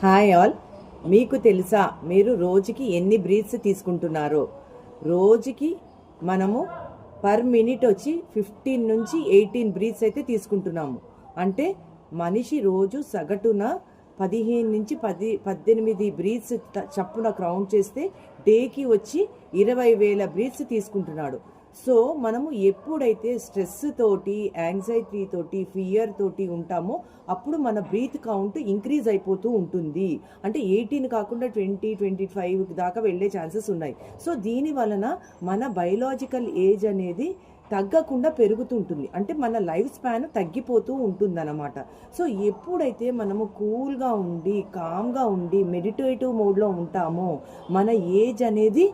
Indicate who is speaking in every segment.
Speaker 1: Hi all. మీకు తెలుసా మీరు రోజుకి ఎన్ని బ్రీత్స్ తీసుకుంటున్నారో? రోజుకి మనము పర్ మినిట్ వచ్చి 15 నుంచి 18 బ్రీత్స్ అయితే తీసుకుంటున్నాము. అంటే మనిషి రోజు సగటున 15 నుంచి 18 బ్రీత్స్ చప్పున కౌంట్ చేస్తే డేకి వచ్చి 20,000 బ్రీత్స్ తీసుకుంటున్నాడు. సో మనము ఎప్పుడైతే స్ట్రెస్ తోటి, యాంగ్జైటీ తోటి, ఫియర్ తోటి ఉంటామో అప్పుడు మన బ్రీత్ కౌంట్ ఇంక్రీజ్ అయిపోతూ ఉంటుంది. అంటే 18 కాకుండా 20, 25 దాకా వెళ్ళే ఛాన్సెస్ ఉన్నాయి. సో దీని వలన మన బయలాజికల్ ఏజ్ అనేది తగ్గకుండా పెరుగుతుంటుంది. అంటే మన లైఫ్ స్పాన్ తగ్గిపోతూ ఉంటుందన్నమాట. సో ఎప్పుడైతే మనము కూల్గా ఉండి, కామ్గా ఉండి, మెడిటేటివ్ మోడ్లో ఉంటామో మన ఏజ్ అనేది,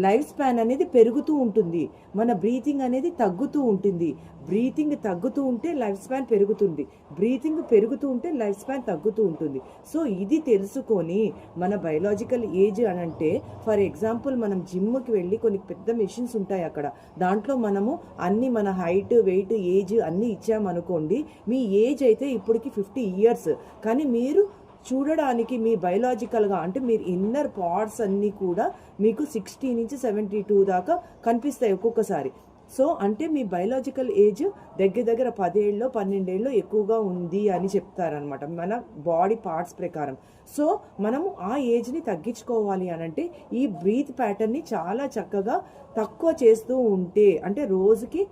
Speaker 1: లైఫ్ స్పాన్ అనేది పెరుగుతూ ఉంటుంది. మన బ్రీతింగ్ అనేది తగ్గుతూ ఉంటుంది. బ్రీతింగ్ తగ్గుతూ ఉంటే లైఫ్ స్పాన్ పెరుగుతుంది, బ్రీతింగ్ పెరుగుతూ ఉంటే లైఫ్ స్పాన్ తగ్గుతూ ఉంటుంది. సో ఇది తెలుసుకొని మన బయలాజికల్ ఏజ్ అని అంటే, ఫర్ ఎగ్జాంపుల్ మనం జిమ్కి వెళ్ళి కొన్ని పెద్ద మెషిన్స్ ఉంటాయి అక్కడ, దాంట్లో మనము అన్ని మన హైట్, వెయిట్, ఏజ్ అన్నీ ఇచ్చామనుకోండి. మీ ఏజ్ అయితే ఇప్పటికి 50 years, కానీ మీరు చూడడానికి మీ బయలాజికల్గా అంటే మీరు ఇన్నర్ పార్ట్స్ అన్నీ కూడా మీకు 60 నుంచి 72 దాకా కనిపిస్తాయి ఒక్కొక్కసారి. సో అంటే మీ బయలాజికల్ ఏజ్ దగ్గర 10 ఏళ్ళలో 12 ఏళ్ళలో ఎక్కువగా ఉంది అని చెప్తారనమాట మన బాడీ పార్ట్స్ ప్రకారం. సో మనము ఆ ఏజ్ని తగ్గించుకోవాలి అని అంటే ఈ బ్రీత్ ప్యాటర్న్ని చాలా చక్కగా తక్కువ చేస్తూ ఉంటే, అంటే రోజుకి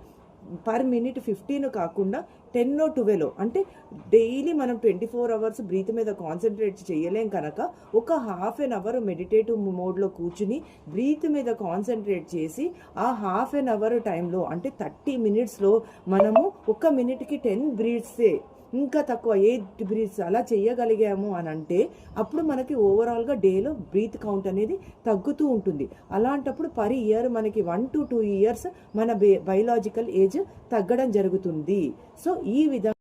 Speaker 1: పర్ మినిట్ 15 కాకుండా 10 or 12, అంటే డైలీ మనం 24 hours బ్రీత్ మీద కాన్సన్ట్రేట్ చేయలేం కనుక ఒక ½ an hour మెడిటేటివ్ మోడ్లో కూర్చుని బ్రీత్ మీద కాన్సన్ట్రేట్ చేసి ఆ ½ an hour టైంలో అంటే 30 minutesలో మనము 1 minute 10 బ్రీత్సే, ఇంకా తక్కువ 8 బ్రీత్స్ అలా చేయగలిగాము అని అంటే అప్పుడు మనకి ఓవరాల్గా డేలో బ్రీత్ కౌంట్ అనేది తగ్గుతూ ఉంటుంది. అలాంటప్పుడు పర్ ఇయర్ మనకి 1 to 2 years మన బయలాజికల్ ఏజ్ తగ్గడం జరుగుతుంది. సో ఈ విధంగా